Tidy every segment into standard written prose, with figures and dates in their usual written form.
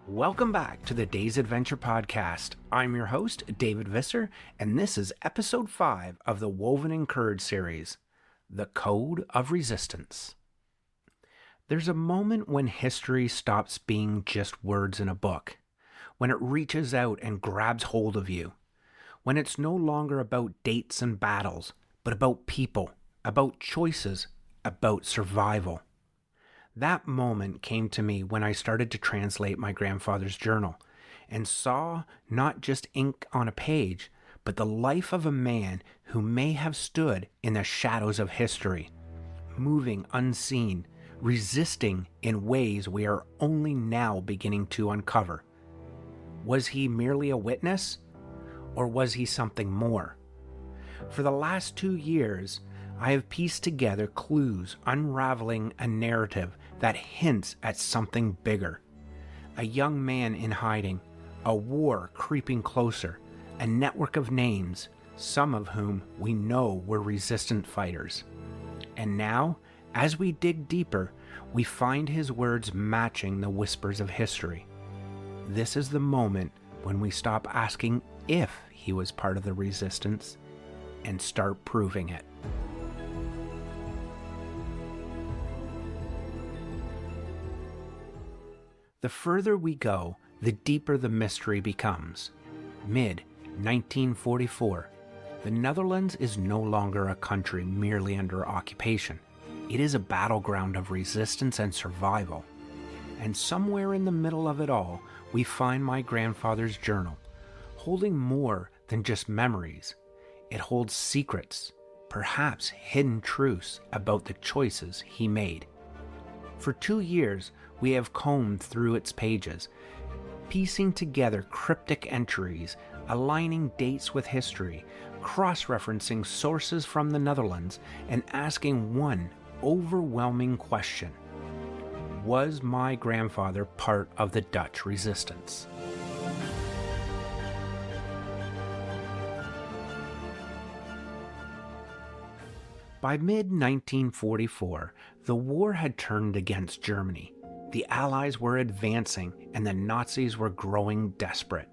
Welcome back to the Day's Adventure Podcast. I'm your host, David Visser, and this is episode 5 of the Woven and Courage series, The Code of Resistance. There's a moment when history stops being just words in a book, when it reaches out and grabs hold of you, when it's no longer about dates and battles, but about people, about choices, about survival. That moment came to me when I started to translate my grandfather's journal and saw not just ink on a page, but the life of a man who may have stood in the shadows of history, moving unseen, resisting in ways we are only now beginning to uncover. Was he merely a witness, or was he something more? For the last 2 years, I have pieced together clues unraveling a narrative that hints at something bigger. A young man in hiding, a war creeping closer, a network of names, some of whom we know were resistant fighters. And now, as we dig deeper, we find his words matching the whispers of history. This is the moment when we stop asking if he was part of the resistance and start proving it. The further we go, the deeper the mystery becomes. Mid-1944, the Netherlands is no longer a country merely under occupation. It is a battleground of resistance and survival. And somewhere in the middle of it all, we find my grandfather's journal, holding more than just memories. It holds secrets, perhaps hidden truths about the choices he made. For 2 years, we have combed through its pages, piecing together cryptic entries, aligning dates with history, cross-referencing sources from the Netherlands, and asking one overwhelming question. Was my grandfather part of the Dutch resistance? By mid-1944, the war had turned against Germany. The Allies were advancing and the Nazis were growing desperate.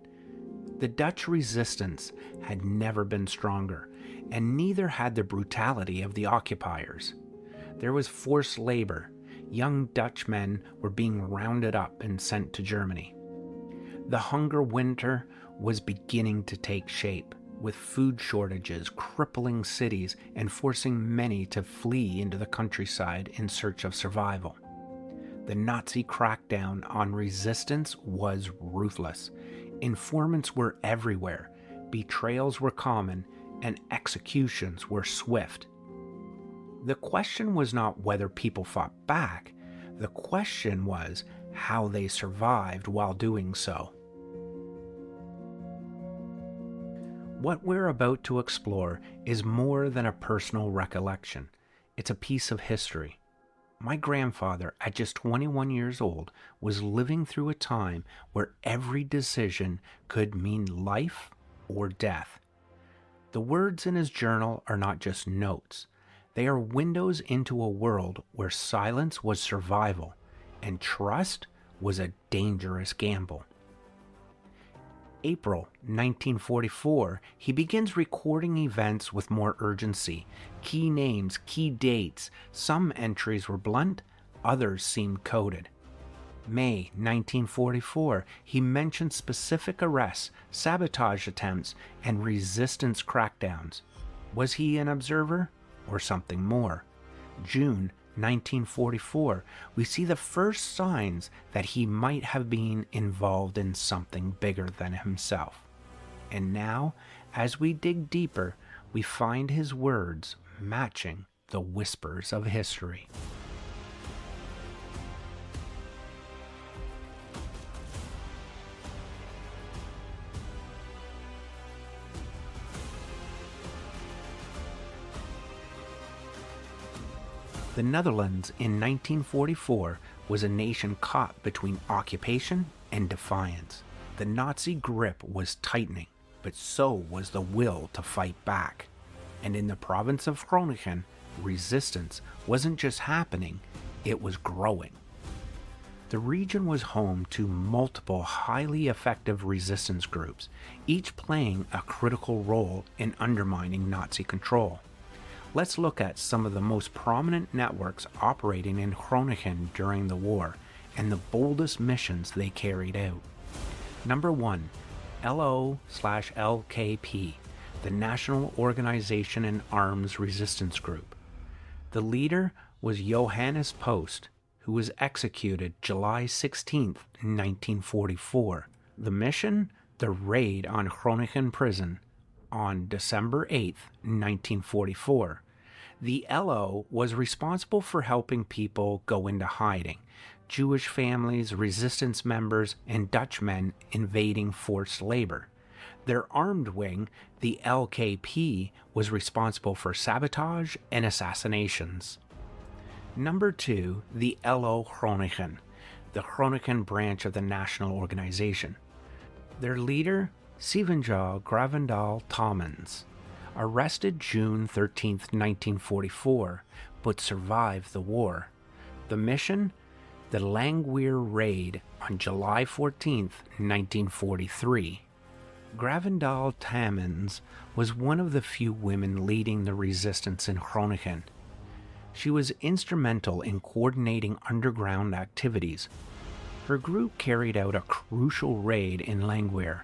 The Dutch resistance had never been stronger, and neither had the brutality of the occupiers. There was forced labor. Young Dutchmen were being rounded up and sent to Germany. The hunger winter was beginning to take shape, with food shortages crippling cities and forcing many to flee into the countryside in search of survival. The Nazi crackdown on resistance was ruthless. Informants were everywhere, betrayals were common, and executions were swift. The question was not whether people fought back. The question was how they survived while doing so. What we're about to explore is more than a personal recollection. It's a piece of history. My grandfather, at just 21 years old, was living through a time where every decision could mean life or death. The words in his journal are not just notes. They are windows into a world where silence was survival and trust was a dangerous gamble. April 1944, he begins recording events with more urgency. Key names, key dates. Some entries were blunt, others seemed coded. May 1944, he mentioned specific arrests, sabotage attempts, and resistance crackdowns. Was he an observer or something more? June 1944, we see the first signs that he might have been involved in something bigger than himself. And now, as we dig deeper, we find his words matching the whispers of history. The Netherlands in 1944 was a nation caught between occupation and defiance. The Nazi grip was tightening, but so was the will to fight back. And in the province of Groningen, resistance wasn't just happening, it was growing. The region was home to multiple highly effective resistance groups, each playing a critical role in undermining Nazi control. Let's look at some of the most prominent networks operating in Groningen during the war and the boldest missions they carried out. Number 1. LO/LKP, the National Organization and Arms Resistance Group. The leader was Johannes Post, who was executed July 16, 1944. The mission? The raid on Groningen prison on December 8, 1944. The LO was responsible for helping people go into hiding, Jewish families, resistance members, and Dutchmen invading forced labor. Their armed wing, the LKP, was responsible for sabotage and assassinations. Number 2, the LO Groningen, the Groningen branch of the National Organization. Their leader, Sievenjaal Gravendal Talmans, arrested June 13, 1944, but survived the war. The mission? The Langweer Raid on July 14, 1943. Gravendal Talmans was one of the few women leading the resistance in Groningen. She was instrumental in coordinating underground activities. Her group carried out a crucial raid in Langweer,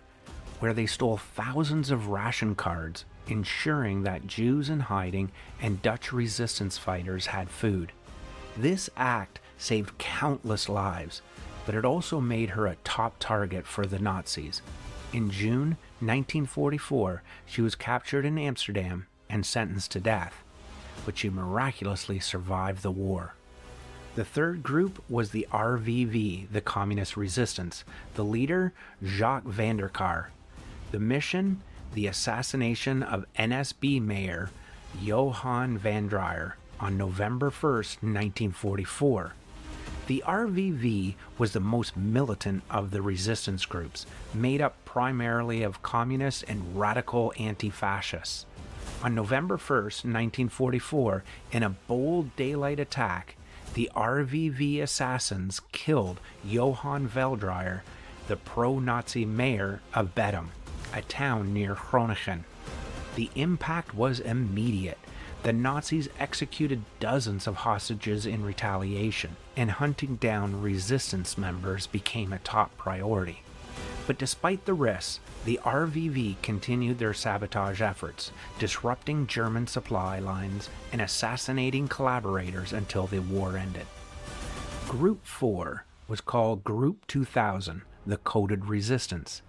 where they stole thousands of ration cards, ensuring that Jews in hiding and Dutch resistance fighters had food. This act saved countless lives, but it also made her a top target for the Nazis. In June 1944, she was captured in Amsterdam and sentenced to death, but she miraculously survived the war. The third group was the RVV, the Communist Resistance, the leader, Jacques van der Kar. The mission? The assassination of NSB Mayor Johan van Dryer on November 1, 1944. The RVV was the most militant of the resistance groups, made up primarily of communists and radical anti-fascists. On November 1, 1944, in a bold daylight attack, the RVV assassins killed Johan Veldreyer, the pro-Nazi mayor of Bedum, a town near Groningen. The impact was immediate. The Nazis executed dozens of hostages in retaliation, and hunting down resistance members became a top priority. But despite the risks, the RVV continued their sabotage efforts, disrupting German supply lines and assassinating collaborators until the war ended. Group 4 was called Group 2000, the Coded Resistance.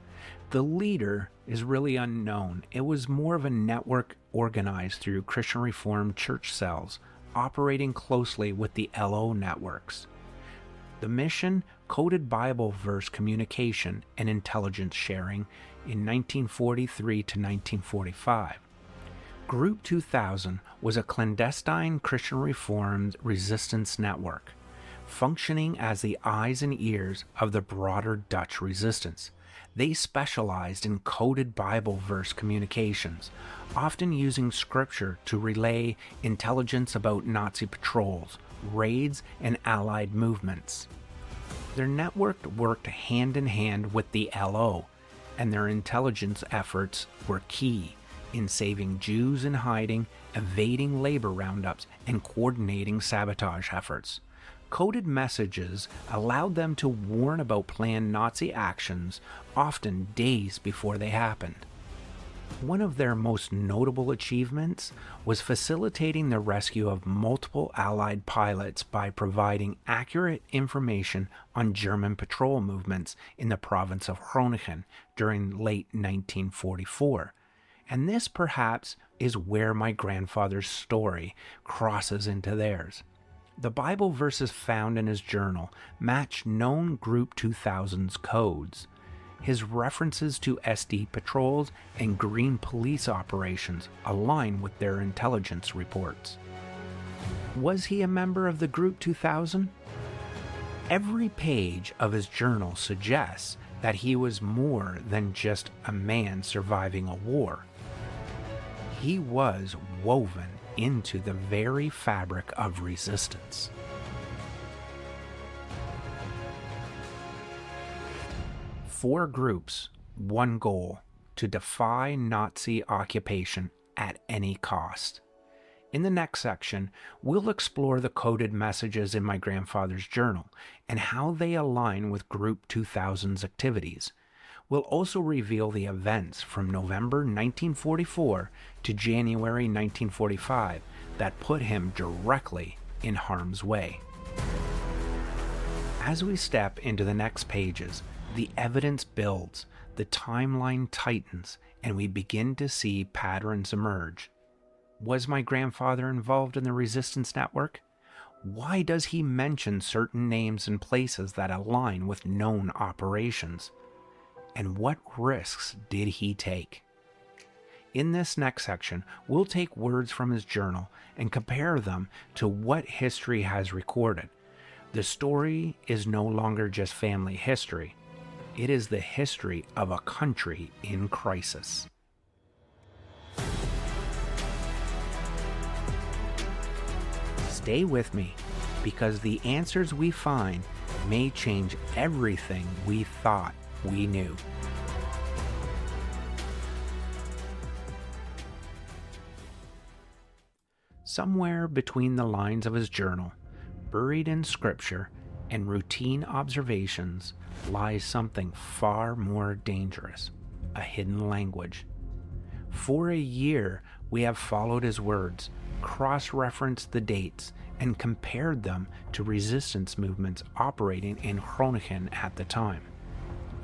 The leader is really unknown. It was more of a network organized through Christian Reformed church cells, operating closely with the LO networks. The mission? Coded Bible verse communication and intelligence sharing in 1943 to 1945. Group 2000 was a clandestine Christian Reformed resistance network, functioning as the eyes and ears of the broader Dutch resistance. They specialized in coded Bible verse communications, often using scripture to relay intelligence about Nazi patrols, raids, and Allied movements. Their network worked hand in hand with the LO, and their intelligence efforts were key in saving Jews in hiding, evading labor roundups, and coordinating sabotage efforts. Coded messages allowed them to warn about planned Nazi actions, often days before they happened. One of their most notable achievements was facilitating the rescue of multiple Allied pilots by providing accurate information on German patrol movements in the province of Groningen during late 1944. And this perhaps is where my grandfather's story crosses into theirs. The Bible verses found in his journal match known Group 2000's codes. His references to SD patrols and green police operations align with their intelligence reports. Was he a member of the Group 2000? Every page of his journal suggests that he was more than just a man surviving a war. He was woven into the very fabric of resistance. 4 groups, one goal: to defy Nazi occupation at any cost. In the next section, we'll explore the coded messages in my grandfather's journal and how they align with Group 2000's activities. We'll also reveal the events from November 1944 to January 1945 that put him directly in harm's way. As we step into the next pages, the evidence builds, the timeline tightens, and we begin to see patterns emerge. Was my grandfather involved in the resistance network? Why does he mention certain names and places that align with known operations? And what risks did he take? In this next section, we'll take words from his journal and compare them to what history has recorded. The story is no longer just family history. It is the history of a country in crisis. Stay with me, because the answers we find may change everything we thought we knew. Somewhere between the lines of his journal, buried in scripture and routine observations, lies something far more dangerous: a hidden language. For a year, we have followed his words, cross-referenced the dates, and compared them to resistance movements operating in Groningen at the time.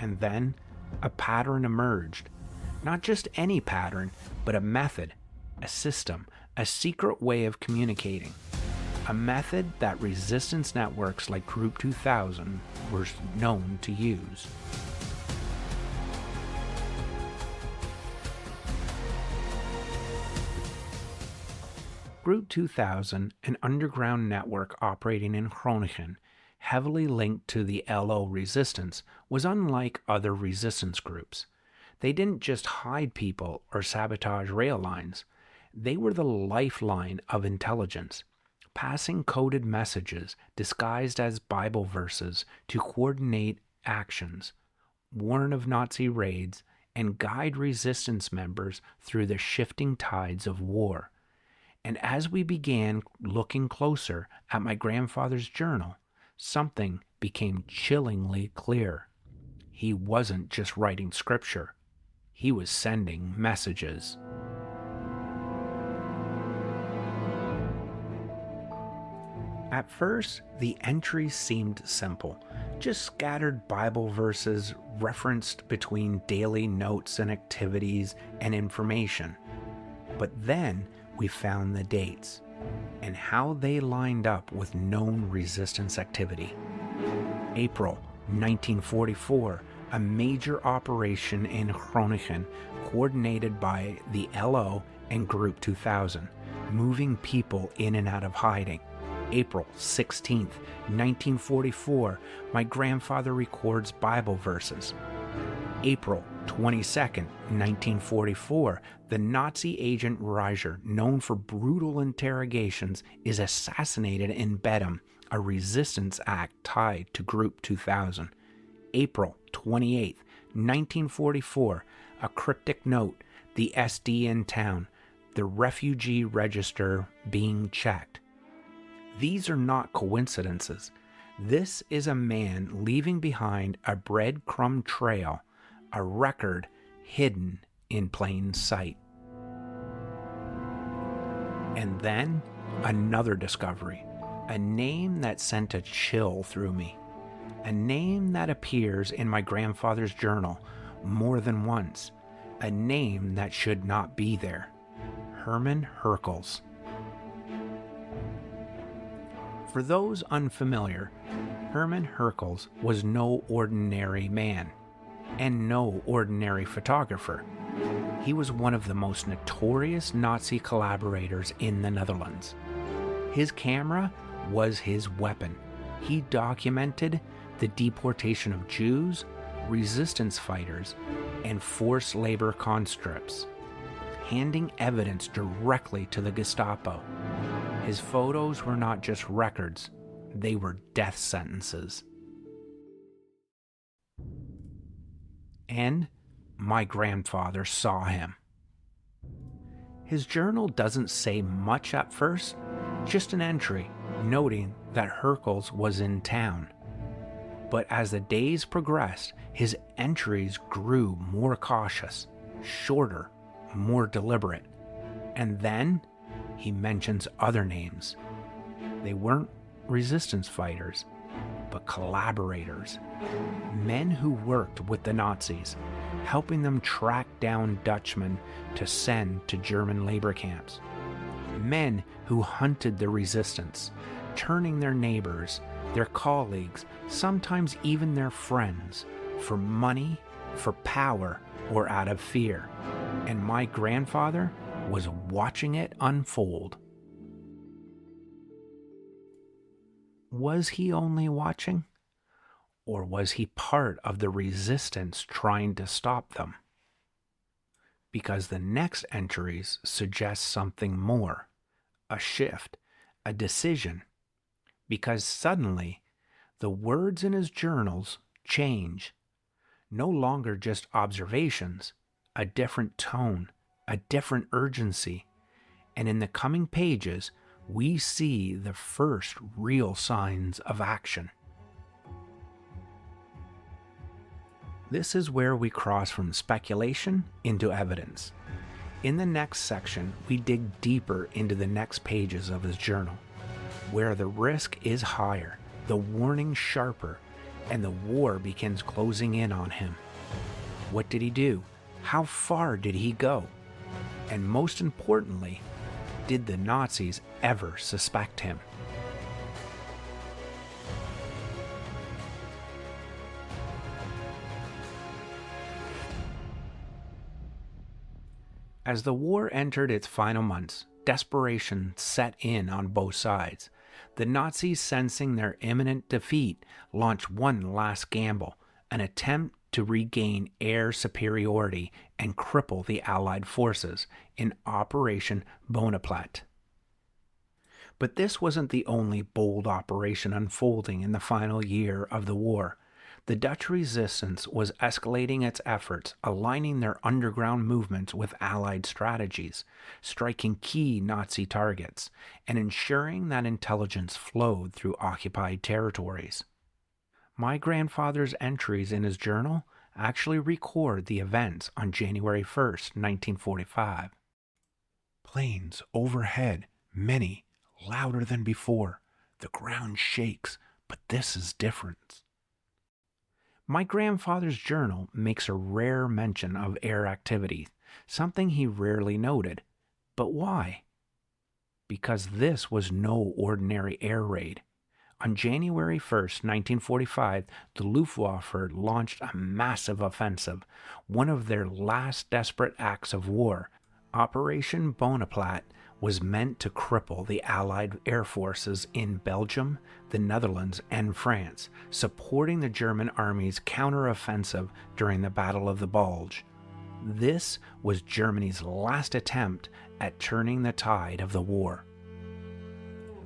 And then, a pattern emerged. Not just any pattern, but a method, a system, a secret way of communicating. A method that resistance networks like Group 2000 were known to use. Group 2000, an underground network operating in Groningen, heavily linked to the LO resistance, was unlike other resistance groups. They didn't just hide people or sabotage rail lines. They were the lifeline of intelligence, passing coded messages disguised as Bible verses to coordinate actions, warn of Nazi raids, and guide resistance members through the shifting tides of war. And as we began looking closer at my grandfather's journal, something became chillingly clear. He wasn't just writing scripture. He was sending messages. At first, the entries seemed simple, just scattered Bible verses referenced between daily notes and activities and information. But then we found the dates and how they lined up with known resistance activity. April 1944, a major operation in Groningen coordinated by the LO and Group 2000, moving people in and out of hiding. April 16th, 1944, my grandfather records Bible verses. April 22nd, 1944, the Nazi agent Reiser, known for brutal interrogations, is assassinated in Bedum, a resistance act tied to Group 2000. April 28th, 1944, a cryptic note, the SD in town, the refugee register being checked. These are not coincidences. This is a man leaving behind a breadcrumb trail, a record hidden in plain sight. And then another discovery, a name that sent a chill through me, a name that appears in my grandfather's journal more than once, a name that should not be there: Herman Herkels. For those unfamiliar, Herman Herkels was no ordinary man, and no ordinary photographer. He was one of the most notorious Nazi collaborators in the Netherlands. His camera was his weapon. He documented the deportation of Jews, resistance fighters, and forced labor conscripts, handing evidence directly to the Gestapo. His photos were not just records, they were death sentences. and my grandfather saw him. His journal doesn't say much at first, just an entry noting that Hercules was in town. But as the days progressed, his entries grew more cautious, shorter, more deliberate. And then he mentions other names. They weren't resistance fighters, but collaborators. Men who worked with the Nazis, helping them track down Dutchmen to send to German labor camps. Men who hunted the resistance, turning their neighbors, their colleagues, sometimes even their friends, for money, for power, or out of fear. And my grandfather was watching it unfold. Was he only watching? Or was he part of the resistance trying to stop them? Because the next entries suggest something more, a shift, a decision. Because suddenly, the words in his journals change. No longer just observations, a different tone, a different urgency. And in the coming pages, we see the first real signs of action. This is where we cross from speculation into evidence. In the next section, we dig deeper into the next pages of his journal, where the risk is higher, the warning sharper, and the war begins closing in on him. What did he do? How far did he go? And most importantly, did the Nazis ever suspect him? As the war entered its final months, desperation set in on both sides. The Nazis, sensing their imminent defeat, launched one last gamble, an attempt to regain air superiority and cripple the Allied forces in Operation Bonaparte. But this wasn't the only bold operation unfolding in the final year of the war. The Dutch resistance was escalating its efforts, aligning their underground movements with Allied strategies, striking key Nazi targets, and ensuring that intelligence flowed through occupied territories. My grandfather's entries in his journal actually record the events on January 1st, 1945. Planes overhead, many, louder than before. The ground shakes, but this is different. My grandfather's journal makes a rare mention of air activity, something he rarely noted. But why? Because this was no ordinary air raid. On January 1st, 1945, the Luftwaffe launched a massive offensive, one of their last desperate acts of war. Operation Bonaparte was meant to cripple the Allied air forces in Belgium, the Netherlands, and France, supporting the German army's counteroffensive during the Battle of the Bulge. This was Germany's last attempt at turning the tide of the war.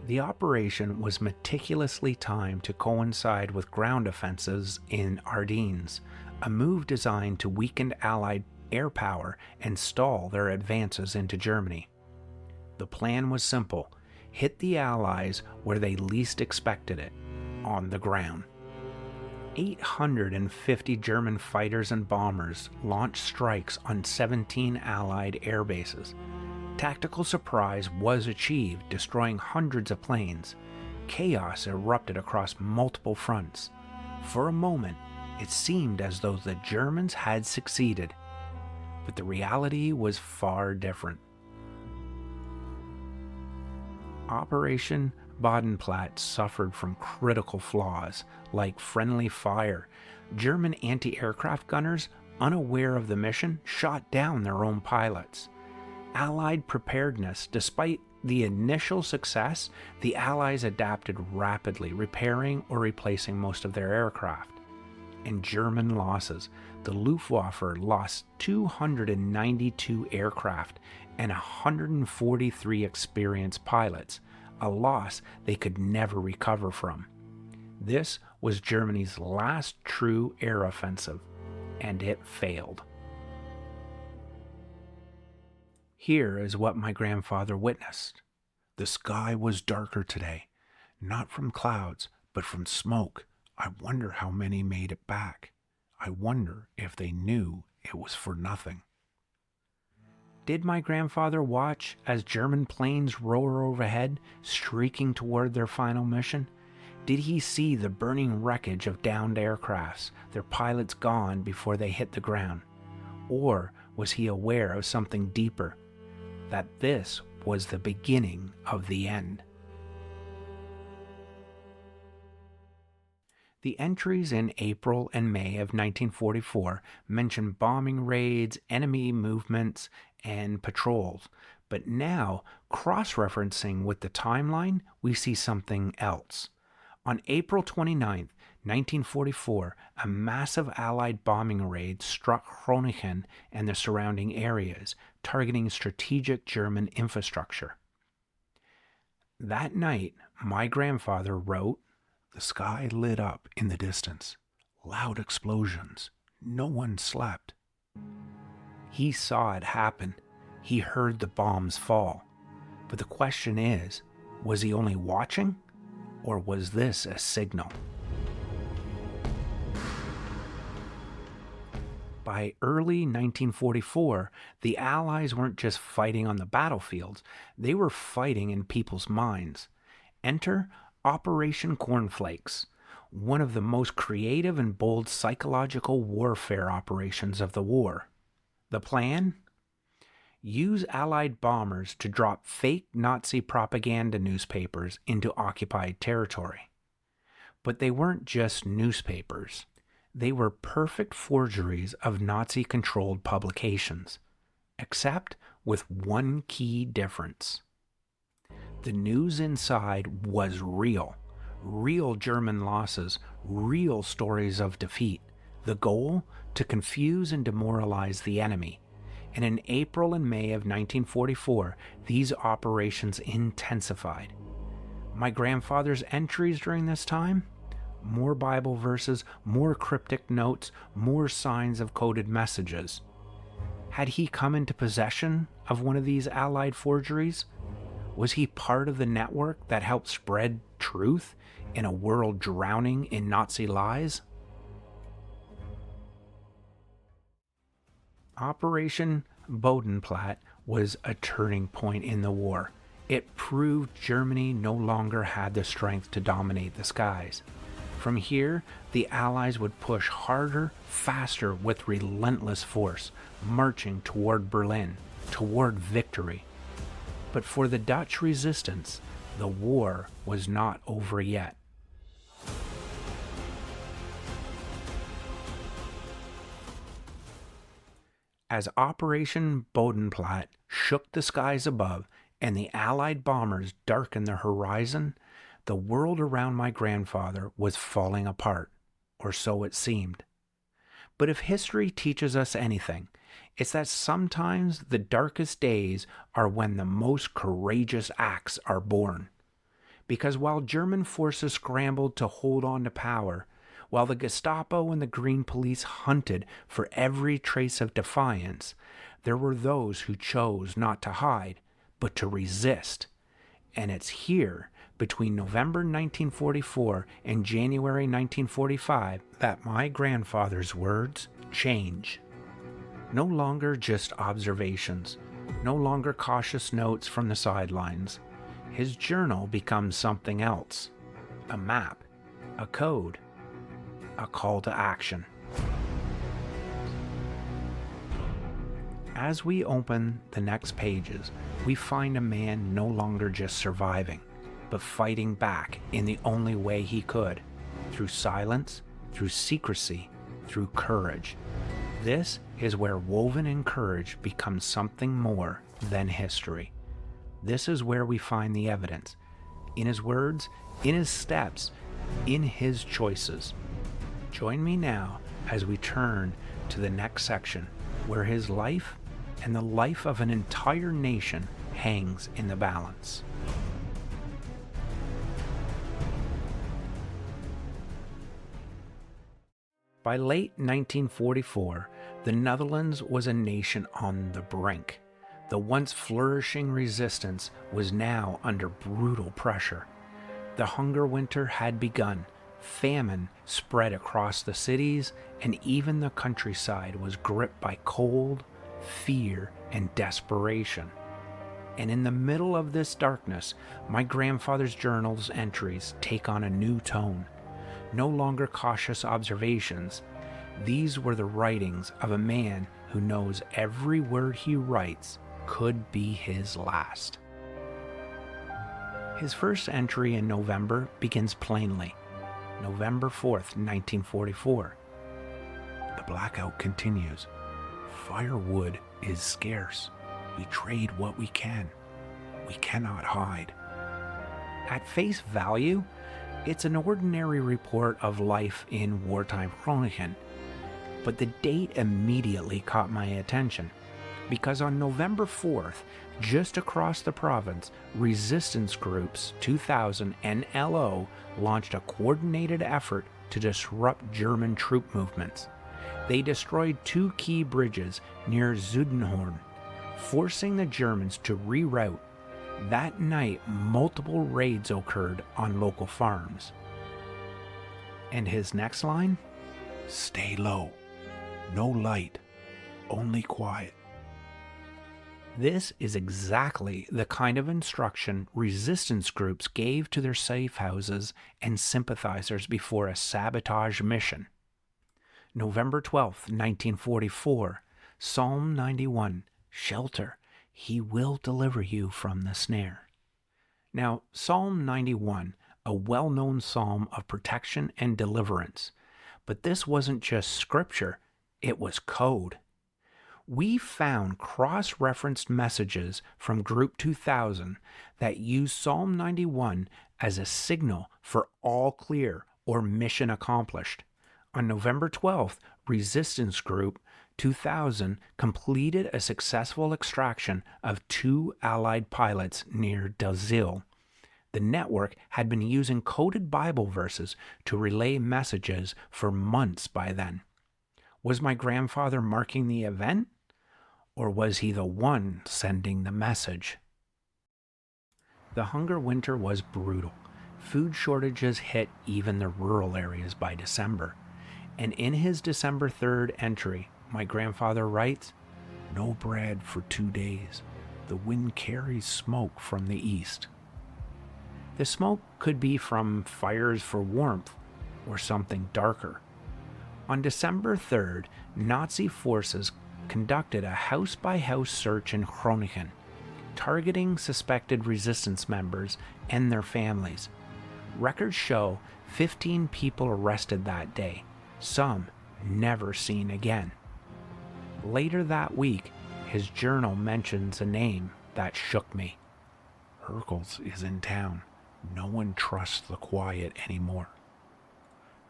The operation was meticulously timed to coincide with ground offensives in Ardennes, a move designed to weaken Allied air power and stall their advances into Germany. The plan was simple: hit the Allies where they least expected it, on the ground. 850 German fighters and bombers launched strikes on 17 Allied air bases. Tactical surprise was achieved, destroying hundreds of planes. Chaos erupted across multiple fronts. For a moment, it seemed as though the Germans had succeeded, but the reality was far different. Operation Bodenplatte suffered from critical flaws, like friendly fire. German anti-aircraft gunners, unaware of the mission, shot down their own pilots. Allied preparedness. Despite the initial success, the Allies adapted rapidly, repairing or replacing most of their aircraft. And German losses. The Luftwaffe lost 292 aircraft and 143 experienced pilots, a loss they could never recover from. This was Germany's last true air offensive. and it failed. Here is what my grandfather witnessed. The sky was darker today, not from clouds, but from smoke. I wonder how many made it back. I wonder if they knew it was for nothing. Did my grandfather watch as German planes roar overhead, streaking toward their final mission? Did he see the burning wreckage of downed aircrafts, their pilots gone before they hit the ground? Or was he aware of something deeper, that this was the beginning of the end? The entries in April and May of 1944 mention bombing raids, enemy movements, and patrols. But now, cross-referencing with the timeline, we see something else. On April 29, 1944, a massive Allied bombing raid struck Groningen and the surrounding areas, targeting strategic German infrastructure. That night, my grandfather wrote, "The sky lit up in the distance. Loud explosions. No one slept." He saw it happen. He heard the bombs fall. But the question is, was he only watching? Or was this a signal? By early 1944, the Allies weren't just fighting on the battlefields, they were fighting in people's minds. Enter Operation Cornflakes, one of the most creative and bold psychological warfare operations of the war. The plan? Use Allied bombers to drop fake Nazi propaganda newspapers into occupied territory. But they weren't just newspapers. They were perfect forgeries of Nazi-controlled publications, except with one key difference. The news inside was real. Real German losses, real stories of defeat. The goal? To confuse and demoralize the enemy. And in April and May of 1944, these operations intensified. My grandfather's entries during this time? More Bible verses, more cryptic notes, more signs of coded messages. Had he come into possession of one of these Allied forgeries? Was he part of the network that helped spread truth in a world drowning in Nazi lies? Operation Bodenplatte was a turning point in the war. It proved Germany no longer had the strength to dominate the skies. From here, the Allies would push harder, faster, with relentless force, marching toward Berlin, toward victory. But for the Dutch resistance, the war was not over yet. As Operation Bodenplatte shook the skies above and the Allied bombers darkened the horizon, the world around my grandfather was falling apart, or so it seemed. But if history teaches us anything, it's that sometimes the darkest days are when the most courageous acts are born. Because while German forces scrambled to hold on to power, while the Gestapo and the Green Police hunted for every trace of defiance, there were those who chose not to hide, but to resist. And it's here, between November 1944 and January 1945, that my grandfather's words change. No longer just observations, no longer cautious notes from the sidelines. His journal becomes something else. A map, a code, a call to action. As we open the next pages, we find a man no longer just surviving, but fighting back in the only way he could, through silence, through secrecy, through courage. This is where Woven in Courage becomes something more than history. This is where we find the evidence, in his words, in his steps, in his choices. Join me now as we turn to the next section, where his life and the life of an entire nation hangs in the balance. By late 1944, the Netherlands was a nation on the brink. The once flourishing resistance was now under brutal pressure. The hunger winter had begun, famine spread across the cities, and even the countryside was gripped by cold, fear, and desperation. And in the middle of this darkness, my grandfather's journal's entries take on a new tone. No longer cautious observations. These were the writings of a man who knows every word he writes could be his last. His first entry in November begins plainly. November 4th, 1944. The blackout continues. Firewood is scarce. We trade what we can. We cannot hide. At face value, it's an ordinary report of life in wartime Groningen. But the date immediately caught my attention, because on November 4th, just across the province, resistance groups 2000 and LO launched a coordinated effort to disrupt German troop movements. They destroyed 2 key bridges near Zuidenhoorn, forcing the Germans to reroute. That night, multiple raids occurred on local farms. And his next line? Stay low. No light. Only quiet. This is exactly the kind of instruction resistance groups gave to their safe houses and sympathizers before a sabotage mission. November 12th, 1944, Psalm 91, Shelter, He will deliver you from the snare. Now, Psalm 91, a well-known psalm of protection and deliverance, but this wasn't just scripture, it was code. We found cross-referenced messages from Group 2000 that use Psalm 91 as a signal for all clear or mission accomplished. On November 12th, Resistance Group 2000 completed a successful extraction of 2 Allied pilots near Dalzil. The network had been using coded Bible verses to relay messages for months by then. Was my grandfather marking the event? Or was he the one sending the message? The hunger winter was brutal. Food shortages hit even the rural areas by December. And in his December 3rd entry, my grandfather writes, "No bread for 2 days. The wind carries smoke from the east." The smoke could be from fires for warmth or something darker. On December 3rd, Nazi forces conducted a house-by-house search in Groningen, targeting suspected resistance members and their families. Records show 15 people arrested that day, some never seen again. Later that week, his journal mentions a name that shook me. Herkels is in town. No one trusts the quiet anymore.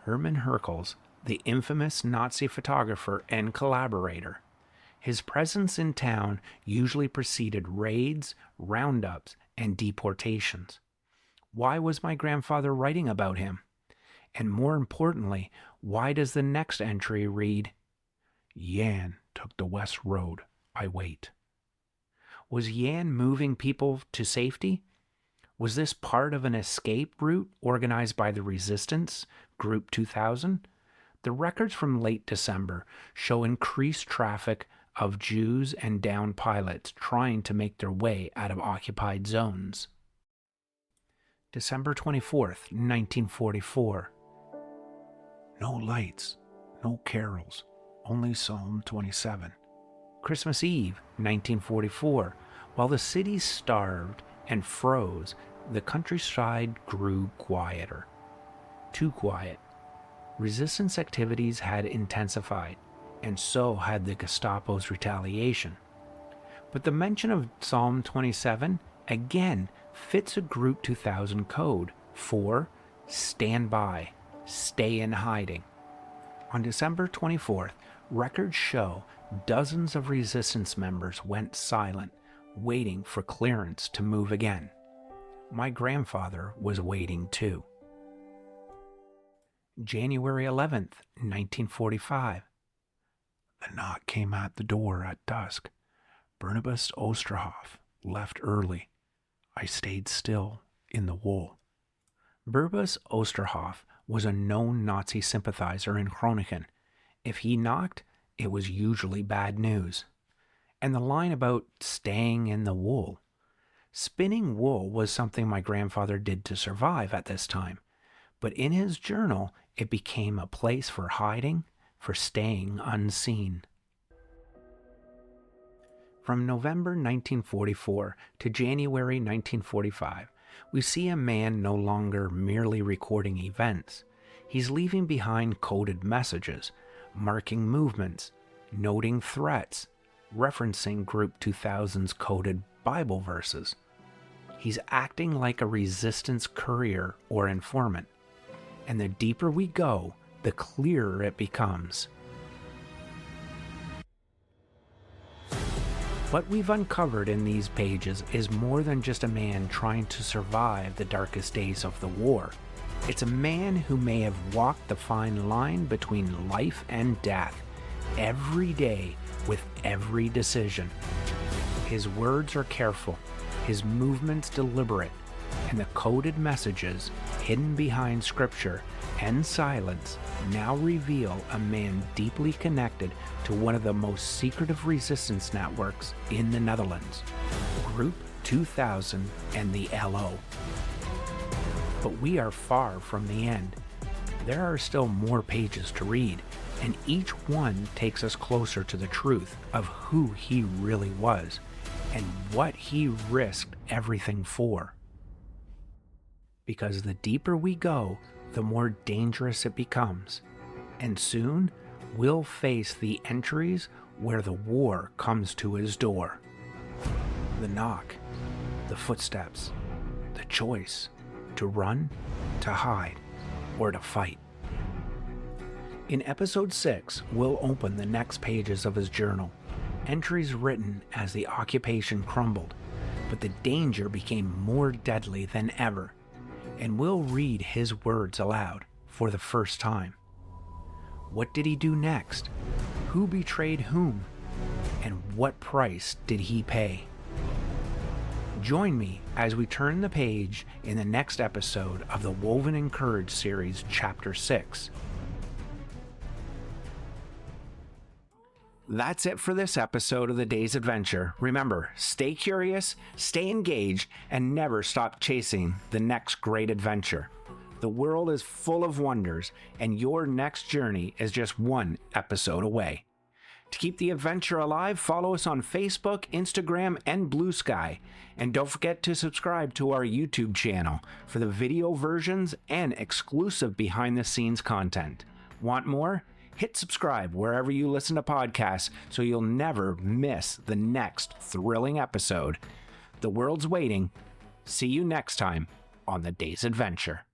Hermann Herkels, the infamous Nazi photographer and collaborator. His presence in town usually preceded raids, roundups, and deportations. Why was my grandfather writing about him? And more importantly, why does the next entry read, Jan took the west road, I wait. Was Jan moving people to safety? Was this part of an escape route organized by the resistance, Group 2000? The records from late December show increased traffic of Jews and downed pilots trying to make their way out of occupied zones. December 24th, 1944. No lights, no carols, only Psalm 27. Christmas Eve, 1944. While the city starved and froze, the countryside grew quieter. Too quiet. Resistance activities had intensified, and so had the Gestapo's retaliation. But the mention of Psalm 27 again fits a Group 2000 code for stand by, stay in hiding. On December 24th, records show dozens of resistance members went silent, waiting for clearance to move again. My grandfather was waiting too. January 11th, 1945. The knock came at the door at dusk. Barnabas Osterhoff left early. I stayed still in the wool. Barnabas Osterhoff was a known Nazi sympathizer in Groningen. If he knocked, it was usually bad news. And the line about staying in the wool. Spinning wool was something my grandfather did to survive at this time. But in his journal, it became a place for hiding, for staying unseen. From November 1944 to January 1945, we see a man no longer merely recording events. He's leaving behind coded messages, marking movements, noting threats, referencing Group 2000's coded Bible verses. He's acting like a resistance courier or informant. And the deeper we go, the clearer it becomes. What we've uncovered in these pages is more than just a man trying to survive the darkest days of the war. It's a man who may have walked the fine line between life and death every day with every decision. His words are careful, his movements deliberate, and the coded messages hidden behind scripture and silence now reveal a man deeply connected to one of the most secretive resistance networks in the Netherlands, Group 2000 and the LO. But we are far from the end. There are still more pages to read, and each one takes us closer to the truth of who he really was and what he risked everything for. Because the deeper we go, the more dangerous it becomes. And soon, we'll face the entries where the war comes to his door. The knock, the footsteps, the choice to run, to hide, or to fight. In episode 6, we'll open the next pages of his journal, entries written as the occupation crumbled, but the danger became more deadly than ever. And we'll read his words aloud for the first time. What did he do next? Who betrayed whom? And what price did he pay? Join me as we turn the page in the next episode of the Woven and Courage series, Chapter 6. That's it for this episode of The Day's Adventure. Remember, stay curious, stay engaged, and never stop chasing the next great adventure. The world is full of wonders, and your next journey is just one episode away. To keep the adventure alive, follow us on Facebook, Instagram, and Blue Sky. And don't forget to subscribe to our YouTube channel for the video versions and exclusive behind-the-scenes content. Want more? Hit subscribe wherever you listen to podcasts so you'll never miss the next thrilling episode. The world's waiting. See you next time on The Day's Adventure.